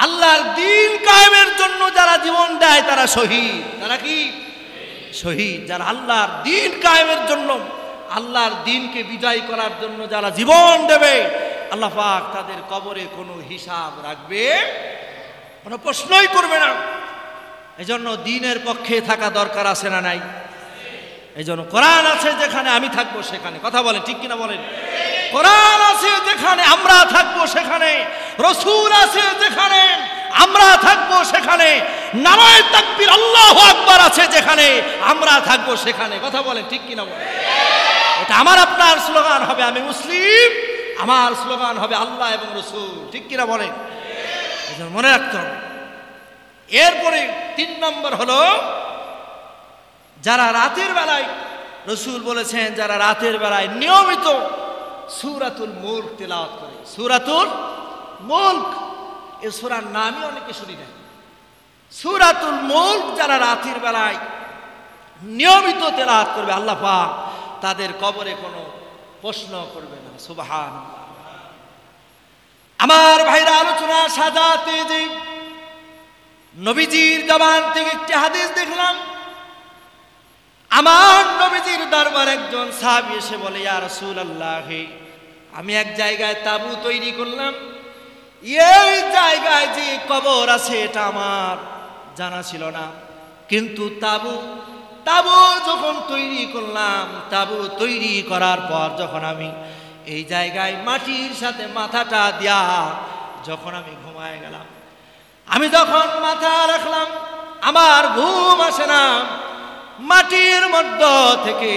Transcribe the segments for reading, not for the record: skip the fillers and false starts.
আল্লাহর দ্বীন কায়েমের জন্য যারা জীবন দেয় তারা শহীদ। তারা কি শহীদ? যারা আল্লাহর দ্বীন কায়েমের জন্য, আল্লাহর দ্বীনকে বিজয় করার জন্য যারা জীবন দেবে, আল্লাহ পাক তাদের কবরে কোনো হিসাব রাখবে, কোনো প্রশ্নই করবে না। এজন্য দ্বীনের পক্ষে থাকা দরকার আছে না নাই? এইজন্য কোরআন আছে যেখানে আমি থাকবো সেখানে, কথা বলেন ঠিক কিনা বলেন? কোরআন আছে যেখানে আমরা থাকবো সেখানে, রাসূল আছে যেখানে আমরা থাকবো সেখানে, নারায়ে তাকবীর আল্লাহু আকবার আছে যেখানে আমরা থাকবো সেখানে, কথা বলেন ঠিক কিনা বলেন? এটা আমার আপনার স্লোগান হবে, আমি মুসলিম, আমার স্লোগান হবে আল্লাহ এবং রাসূল, ঠিক কিনা বলেন? এজন্য মনে রাখতে হবে। এরপরে 3 নম্বর হলো যারা রাতের বেলায়, রাসূল বলেছেন যারা রাতের বেলায় নিয়মিত সূরাতুল মুলক তেলাওয়াত করে। সূরাতুল মুলক, এই সূরার নামই অনেকে শুনি না। সূরাতুল মুলক যারা রাতের বেলায় নিয়মিত তেলাওয়াত করবে, আল্লাহ পাক তাদের কবরে কোনো প্রশ্ন করবে না। সুবহানাল্লাহ। আমার ভাইরা, আলোচনা সাজাতে যে নবীজির জবান থেকে একটি হাদিস দেখলাম। আমার নবীজির দরবারে একজন সাহাবী এসে বলে, ইয়া রাসূলুল্লাহ, আমি এক জায়গায় তাঁবু তৈরি করলাম, এই জায়গায় যে কবর আছে এটা আমার জানা ছিল না, কিন্তু তাঁবু যখন তৈরি করলাম, তাঁবু তৈরি করার পর যখন আমি এই জায়গায় মাটির সাথে মাথাটা দিয়া যখন আমি ঘুমায় গেলাম, আমি যখন মাথা রাখলাম আমার ঘুম আসে না, মাটির মধ্য থেকে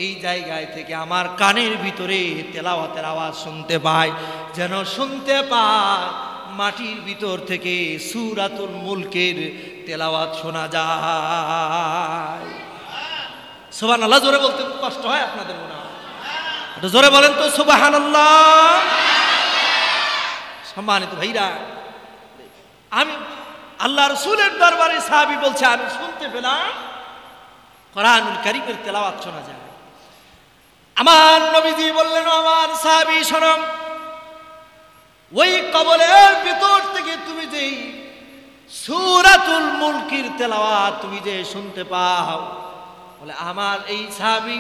এই জায়গায় থেকে আমার কানের ভিতরে তেলাওয়াতের আওয়াজ শুনতে পাই, যেন শুনতে পায় মাটির ভিতর থেকে সূরাতুল মুলকের তেলাওয়াত শোনা যায়। সুবহানাল্লাহ। জোরে বলতে কষ্ট হয় আপনাদের মনে হয়? একটু জোরে বলেন তো সুবহানাল্লাহ। সম্মানিত ভাইরা, আমি আল্লাহ রাসূলের দরবারে সাহাবী বলছে আমি শুনতে পেলাম কোরআনুল কারীমের তেলাওয়াত শোনা যায়। আমার নবীজি বললেন, আমার সাহাবী শোনো, ওই কবরের ভিতর থেকে তুমি যে সূরাতুল মুলকের তেলাওয়াত তুমি যে শুনতে পাও, বলে আমার এই সাহাবী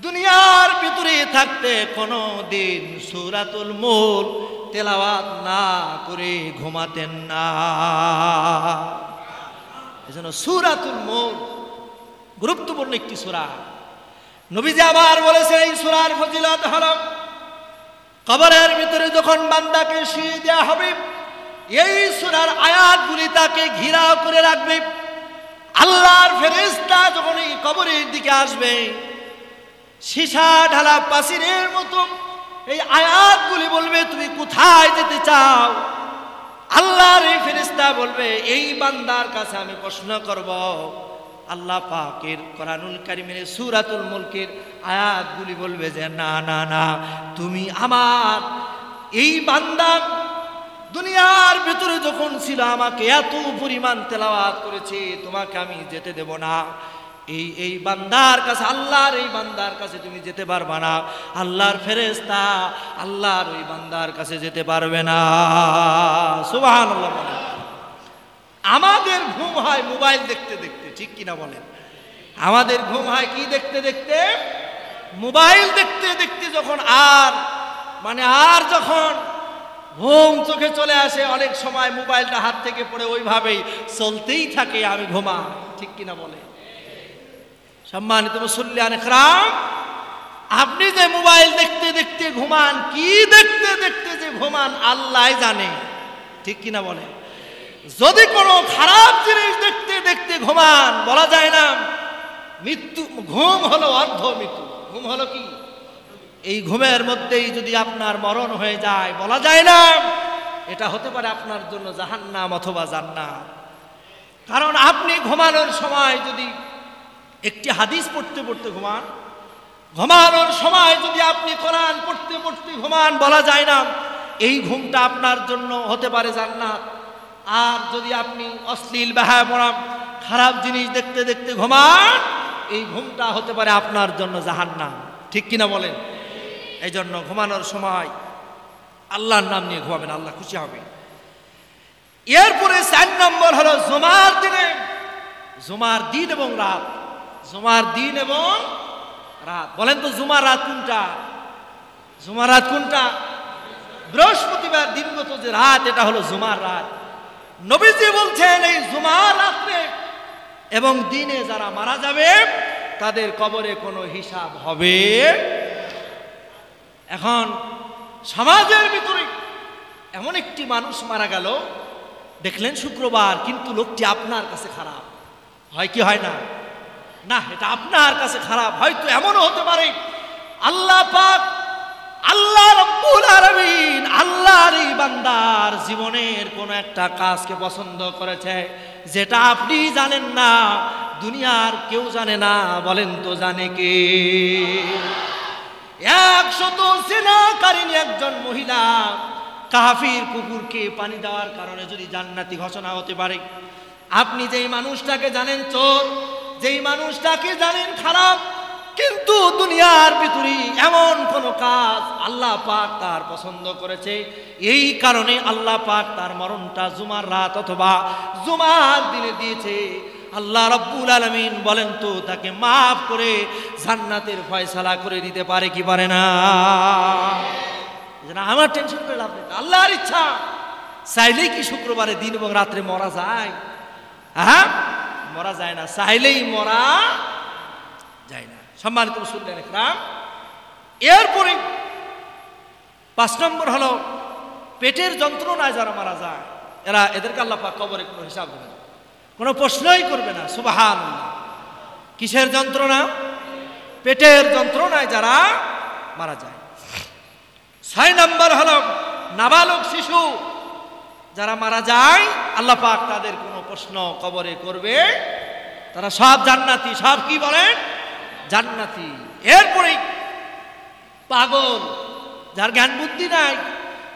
দুনিয়ার ভিতরে থাকতে কোনো দিন সূরাতুল মুলক তেলাওয়াত না করে ঘুমাতেন না। এজন্য সূরাতুল মুলক গুরুত্বপূর্ণ একটি সূরা। নবীজি আবার বলেছেন এই সূরার ফজিলত হলো, কবরের ভিতরে যখন বান্দাকে শুইয়ে দেওয়া হবে, এই সূরার আয়াতগুলি তাকে ঘিরাও করে রাখবে। আল্লাহর ফেরেশতা যখন এই কবরের দিকে আসবে, সীসা ঢালা পাচিরের মতো এই আয়াতগুলি বলবে তুমি কোথায় যেতে চাও। আল্লাহর এই ফেরেশতা বলবে এই বান্দার কাছে আমি প্রশ্ন করব। আল্লাহ পাকের কোরআনুল কারীমের সূরাতুল মুলকের আয়াতগুলি বলবে যে না না না, তুমি আমার এই বান্দা দুনিয়ার ভিতরে যখন ছিল আমাকে এত পরিমাণ তেলাওয়াত করেছে, তোমাকে আমি যেতে দেব না। এই বান্দার কাছে, আল্লাহর এই বান্দার কাছে তুমি যেতে পারবে না। আল্লাহর ফেরেশতা আল্লাহর ওই বান্দার কাছে যেতে পারবে না। সুবহানাল্লাহ। আমাদের ঘুম হয় মোবাইল দেখতে দেখতে, ঠিক কিনা বলেন? আমাদের ঘুম হয় কি দেখতে দেখতে? মোবাইল দেখতে দেখতে। যখন যখন ঘুম চোখে চলে আসে, অনেক সময় মোবাইলটা হাত থেকে পড়ে ওইভাবেই চলতেই থাকে, আমি ঘুমাই, ঠিক কিনা বলে? সম্মানিত মুসল্লিয়ান ইকরাম, আপনি যে মোবাইল দেখতে দেখতে ঘুমান, কি দেখতে দেখতে যে ঘুমান আল্লাহ জানে, ঠিক কিনা বলে? যদি কোনো খারাপ জিনিস দেখতে দেখতে ঘুমান, বলা যায় না মৃত্যু। ঘুম হলো অর্ধ মৃত্যু। ঘুম হলো কি? এই ঘুমের মধ্যেই যদি আপনার মরণ হয়ে যায়, বলা যায় না এটা হতে পারে আপনার জন্য জাহান্নাম অথবা জান্নাত। কারণ আপনি ঘুমানোর সময় যদি একটি হাদিস পড়তে পড়তে ঘুমান, ঘুমানোর সময় যদি আপনি কোরআন পড়তে পড়তে ঘুমান, বলা যায় না এই ঘুমটা আপনার জন্য হতে পারে জান্নাত। আর যদি আপনি অশ্লীল বেহায়াপনা খারাপ জিনিস দেখতে দেখতে ঘুমান, এই ঘুমটা হতে পারে আপনার জন্য জাহান্নাম, ঠিক কিনা বলেন? এই জন্য ঘুমানোর সময় আল্লাহর নাম নিয়ে ঘুমাবেন, আল্লাহ খুশি হবে। এরপরে 4 নম্বর হলো জুমার দিনে, জুমার দিন এবং রাত। জুমার দিন এবং রাত, বলেন তো জুমার রাত কোনটা? জুমার রাত কোনটা? বৃহস্পতিবার দিনগত যে রাত, এটা হলো জুমার রাত। নবীজি বলছেন এই জুমার রাতে এবং দিনে যারা মারা যাবে তাদের কবরে কোনো হিসাব হবে। এখন সমাজের ভিতরে এমন একটি মানুষ মারা গেল, দেখলেন শুক্রবার, কিন্তু লোকটি আপনার কাছে খারাপ, হয় কি হয় না? না, এটা আপনার কাছে খারাপ। হয়তো এমনও হতে পারে আল্লাহ পাক, আল্লাহ রাব্বুল আলামিন আল্লাহর এই বান্দার জীবনের কোন একটা কাজকে পছন্দ করেছে যেটা আপনি জানেন না, দুনিয়ার কেউ জানে না। বলেন তো জানে কে? 100 জিনাকারিনী একজন মহিলা কাফির কুকুরকে পানি দেওয়ার কারণে যদি জান্নাতি ঘোষণা হতে পারে, আপনি যেই মানুষটাকে জানেন চোর, যেই মানুষটাকে জানেন খারাপ, কিন্তু দুনিয়ার ভিতরে এমন কোন কাজ আল্লাহ পাক তার পছন্দ করেছে, এই কারণে আল্লাহ পাক তার মরণটা জুমার রাত অথবা জুমার দিনে দিয়েছে। আল্লাহ রাব্বুল আলামিন বলেন তো তাকে মাফ করে জান্নাতের ফয়সালা করে দিতে পারে কি পারে না? আমার টেনশন করে লাভ নেই, আল্লাহর ইচ্ছা। চাইলেই কি শুক্রবারে দিন এবং রাত্রে মরা যায়? হ্যাঁ, মরা যায় না, চাইলেই মরা যায় না। সম্মানিত মুসলিম ইকরাম, এরপরে 5 নম্বর হলো পেটের যন্ত্রণায় যারা মারা যায়, এদেরকে আল্লাহ পাক কবরে কোনো হিসাব দেবে না, কোনো প্রশ্নই করবে না। সুবহানাল্লাহ। কিসের যন্ত্রণা? পেটের যন্ত্রণায় যারা মারা যায়। 6 নম্বর হলো নাবালক শিশু যারা মারা যায়, আল্লাহ পাক তাদের কোনো প্রশ্ন কবরে করবে, তারা সব জান্নাতি। সব কি বলেন? জান্নাতি। এরপরে পাগল, যার জ্ঞান বুদ্ধি নাই,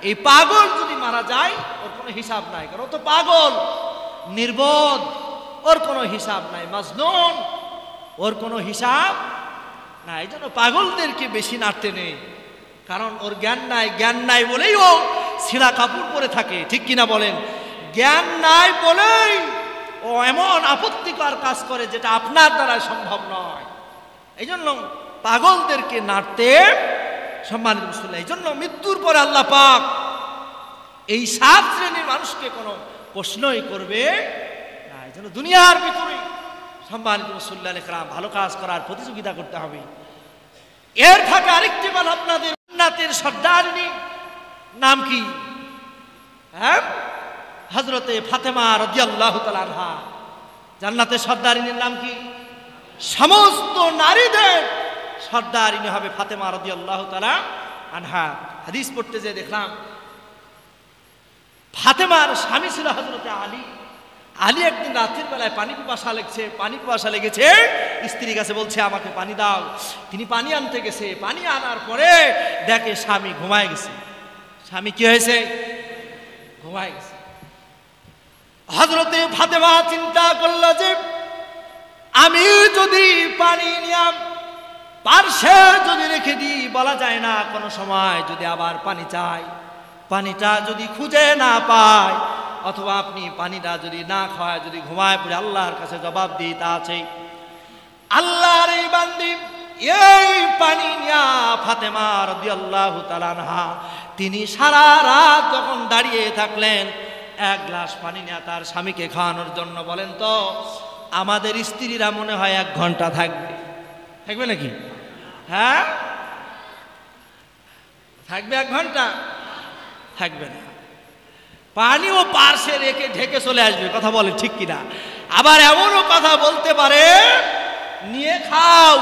এই পাগল যদি মারা যায় ওর কোনো হিসাব নাই, কারণ ও তো পাগল, নির্বোধ, ওর কোনো হিসাব নাই। মাজনুন, ওর কোনো হিসাব নাই। এই জন্য পাগলদেরকে বেশি নাড়তে নেই, কারণ ওর জ্ঞান নাই। জ্ঞান নাই বলেই ও ছিঁড়া কাপড় পরে থাকে, ঠিক কিনা বলেন? জ্ঞান নাই বলেই ও এমন আপত্তিকর কাজ করে যেটা আপনার দ্বারা সম্ভব নয়। এই জন্য পাগলদেরকে নাড়তে সম্মানিত মুসলিম। এই জন্য মৃত্যুর পরে আল্লাহ পাক এই 7 শ্রেণীর মানুষকে কোনো প্রশ্নই করবে না। এই জন্য দুনিয়ার ভিতরে সম্মানিত মুসল্লি ইকরাম ভালো কাজ করার প্রতিযোগিতা করতে হবে। এর থাকে আরেকটি বল, আপনাদের জান্নাতের সর্দারিনী নাম কি? হ্যাঁ, হযরতে ফাতেমা রাদিয়াল্লাহু তাআলা আনহা। জান্নাতের সর্দারিনীর নাম কি? সমস্ত নারীদের সর্দারিনী হবে ফাতেমা রাদিয়াল্লাহু তাআলা আনহা। হাদিস পড়তে যে দেখলাম, ফাতেমার স্বামী ছিল হযরতে আলী। আলী একদিন রাতের বেলায় পানি পিপাসা লেগেছে, স্ত্রীর কাছে বলছে আমাকে পানি দাও। তিনি পানি আনতে গেছে, পানি আনার পরে দেখে স্বামী ঘুমায় গেছে। স্বামী কি হয়েছে? ঘুমায় গেছে। হযরতে ফাতেমা চিন্তা করলো যে আমি যদি পানি নিয়ে পার্শ্বে যদি রেখে দিই, বলা যায় না কোনো সময় যদি আবার পানি চাই, পানিটা যদি খুঁজে না পায়, অথবা আপনি পানিটা যদি না খায়, যদি ঘুমায় পড়ে আল্লাহর কাছে জবাব দিতে আছে। আল্লাহর এই বান্দি এই পানি নিয়া ফাতেমা রাদিয়াল্লাহু তাআলা আনহা তিনি সারা রাত যখন দাঁড়িয়ে থাকলেন 1 গ্লাস পানি নিয়ে তার স্বামীকে খাওয়ানোর জন্য। বলেন তো আমাদের স্ত্রীরা মনে হয় 1 ঘন্টা থাকবে নাকি? হ্যাঁ, থাকবে 1 ঘন্টা? থাকবে না। পানিও পার্শ্বে রেখে ঢেকে চলে আসবে, কথা বলে ঠিক কিনা? আবার এমনও কথা বলতে পারে নিয়ে খাও।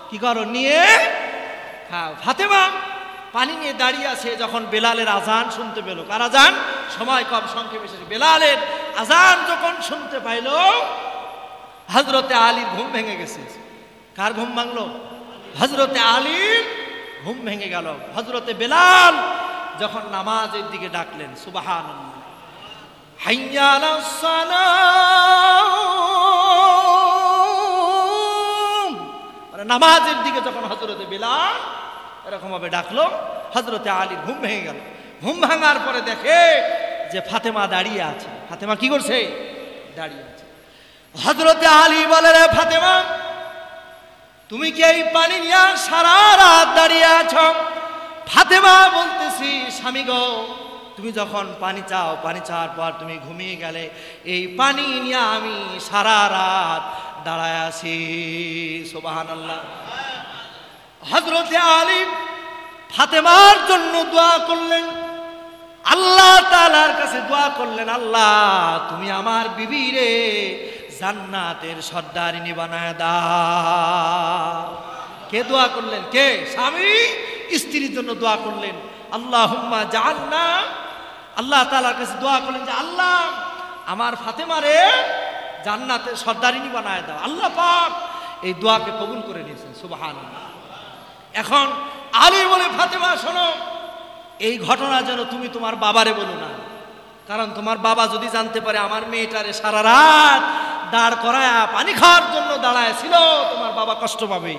কি করো? নিয়ে খাও। ফাতেমা পানি নিয়ে দাঁড়িয়ে আছে, যখন বেলালের আজান শুনতে পেল। কার আজান? সময় কম, সংক্ষেপে এসেছে। বেলালের আজান যখন শুনতে পাইল, হযরতে আলীর ঘুম ভেঙে গেছে। কার ঘুম ভাঙলো? হযরতে আলীর ঘুম ভেঙে গেল। হযরতে বেলাল যখন নামাজের দিকে ডাকলেন, সুবহানাল্লাহ, হাইয়া আলাস সালাম, নামাজের দিকে যখন হযরতে বেলাল এরকম ভাবে ডাকলো, হযরতে আলীর ঘুম ভেঙে গেল। ঘুম ভাঙার পরে দেখে যে ফাতেমা দাঁড়িয়ে আছে। ফাতেমা কি করছে? দাঁড়িয়ে আছে। হযরতে আলী বলে, রে ফাতেমা, তুমি কি এই পানি নিয়ে সারা রাত দাঁড়িয়ে আছো? ফাতেমা বলতেছি, স্বামী গো, তুমি যখন পানি চাও, পানি চাওয়ার পর তুমি ঘুমিয়ে গেলে, এই পানি নিয়ে আমি সারা রাত দাঁড়ায় আছি। সুবহানাল্লাহ। হযরতে আলী ফাতেমার জন্য দোয়া করলেন, আল্লাহ তাআলার কাছে দোয়া করলেন, আল্লাহ তুমি আমার বিবি রে জান্নাতের সর্দারিনী বানায় দাও। কে দোয়া করলেন? কে? স্বামী স্ত্রীর জন্য দোয়া করলেন, আল্লাহুম্মা জাআলনা, আল্লাহ তাআলার কাছে দোয়া করলেন যে আল্লাহ আমার ফাতেমারে জান্নাতের সর্দারিনী বানায় দাও। আল্লাহ পাক এই দোয়াকে কবুল করে নিয়েছেন। সুবহানাল্লাহ। এখন আলী বলে, ফাতেমা শোনো, এই ঘটনা যেন তুমি তোমার বাবারে বলো না, কারণ তোমার বাবা যদি জানতে পারে আমার মেয়েটারে সারা রাত দাঁড় করায়া পানি খাওয়ার জন্য দাঁড়ায় ছিল, তোমার বাবা কষ্ট পাবে।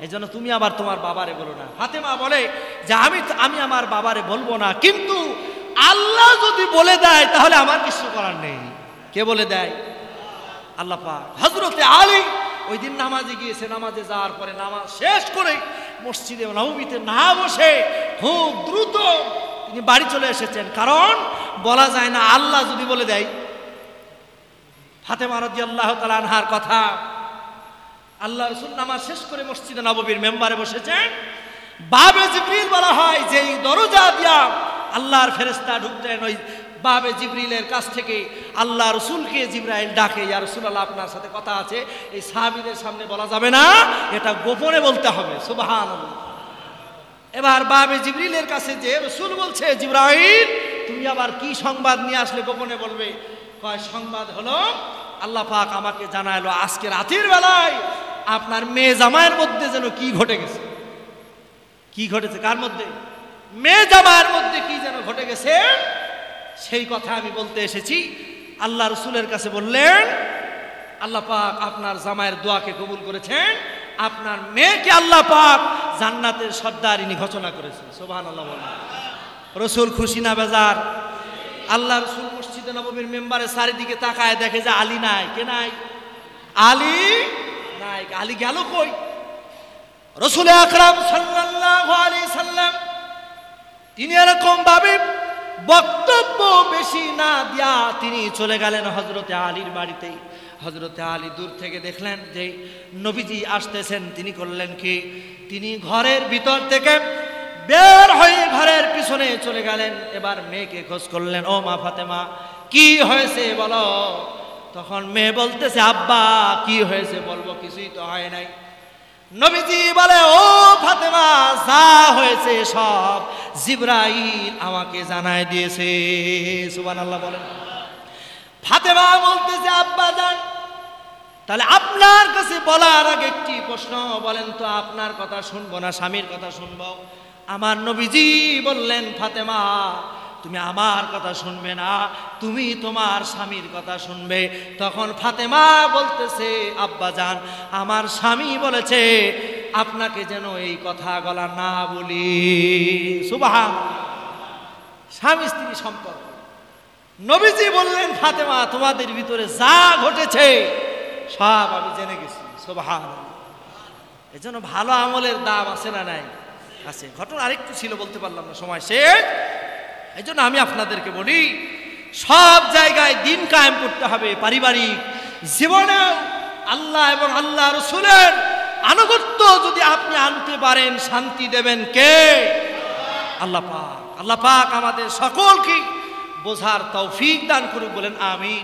এই জন্য তুমি আবার তোমার বাবারে বলো না। ফাতেমা বলে যে আমি আমার বাবারে বলবো না, কিন্তু আল্লাহ যদি বলে দেয় তাহলে আমার কিছু করার নেই। কে বলে দেয়? আল্লাহ পাক। হযরতে আলী ওই দিন নামাজে গিয়েছে, নামাজে যাওয়ার পরে নামাজ শেষ করে মসজিদে নববীতে না বসে খুব দ্রুত তিনি বাড়ি চলে এসেছেন, কারণ বলা যায় না আল্লাহ যদি বলে দেয়। ফাতেমা রাদিয়াল্লাহু তাআলা আনহার কথা, আল্লাহ রাসূল নামাজ শেষ করে মসজিদে নববীর মেম্বারে বসেছেন, বাবে জিবরিল বলা হয় যে দরজা দিয়া আল্লাহর ফেরেশতা ঢুকতেন, ওই বাবে জিবরিলের কাছ থেকে আল্লাহ রাসূলকে জিবরাইল ডাকে, ইয়া রাসূলুল্লাহ আপনার সাথে কথা আছে, এই সাহাবীদের সামনে বলা যাবে না, এটা গোপনে বলতে হবে। সুবহানাল্লাহ। এবার বাবে জিবরিলের কাছে যে রাসূল বলছে, জিবরাইল তুমি আবার কি সংবাদ নিয়ে আসলে গোপনে বলবে? কয় সংবাদ হলো আল্লাহ পাক আমাকে জানাইলো আজকে রাতের বেলায় আপনার মেয়ে জামাইয়ের মধ্যে যেন কি ঘটে গেছে। কি ঘটেছে? কার মধ্যে? মেয়ে জামাইয়ের মধ্যে কি যেন ঘটে গেছে, সেই কথা আমি বলতে এসেছি। আল্লাহ রাসূলের কাছে বললেন, আল্লাহ পাক আপনার জামাইয়ের দোয়াকে কবুল করেছেন, আপনার মেয়েকে আল্লাহ পাক জান্নাতের সর্দারিনী ঘোষণা করেছেন। সুবহানাল্লাহ। রাসূল খুশি না বেজার? আল্লাহ রাসূল মসজিদে নববীর মেম্বারে চারিদিকে তাকায় দেখে যে আলী নাই। কে নাই? আলী নাই। আলী গেল কই? রাসূল আকরাম সাল্লাল্লাহু আলাইহি সাল্লাম তিনি এরকম ভাবে বক্তব্য বেশি না দিয়া তিনি চলে গেলেন হযরতে আলীর বাড়িতে। হযরতে আলী দূর থেকে দেখলেন যে নবীজি আসতেছেন, তিনি করলেন কি, তিনি ঘরের ভিতর থেকে বের হয়ে ঘরের পিছনে চলে গেলেন। এবার মেয়েকে খোঁজ করলেন, ও মা ফাতেমা কি হয়েছে বলো। তখন মেয়ে বলতেছে, আব্বা কি হয়েছে বলবো, কিছুই তো হয় নাই। নবীজি বলে, ও ফাতেমা যা হয়েছে সব জিবরাইল আমাকে জানায় দিয়েছে। সুবহানাল্লাহ বলেন। ফাতেমা বলতেছে, আব্বা জান তাহলে আপনার কাছে বলার আগে একটি প্রশ্ন বলেন তো, আপনার কথা শুনবো না স্বামীর কথা শুনবো? আমার নবীজি বললেন, ফাতেমা তুমি আমার কথা শুনবে না, তুমি তোমার স্বামীর কথা শুনবে। তখন ফাতেমা বলতেছে, আব্বা জান আমার স্বামী বলেছে আপনাকে যেন এই কথা গলা না বলি। সুবহানাল্লাহ। স্বামী স্ত্রী সম্পর্ক। নবীজি বললেন, ফাতেমা তোমাদের ভিতরে যা ঘটেছে সব আমি জেনে গেছি। সুবহানাল্লাহ। এজন্য ভালো আমলের দাম আছে না নাই? আছে। ঘটনা আরেকটু ছিল, বলতে পারলাম না, সময় শেষ। এই জন্য আমি আপনাদেরকে বলি, সব জায়গায় দিন কায়েম করতে হবে। পারিবারিক জীবনে আল্লাহ এবং আল্লাহ রাসূলের আনুগত্য যদি আপনি আনতে পারেন, শান্তি দেবেন কে? আল্লাহ পাক। আল্লাহ পাক আমাদের সকলকে বোঝার তৌফিক দান করুক, বলেন আমিন।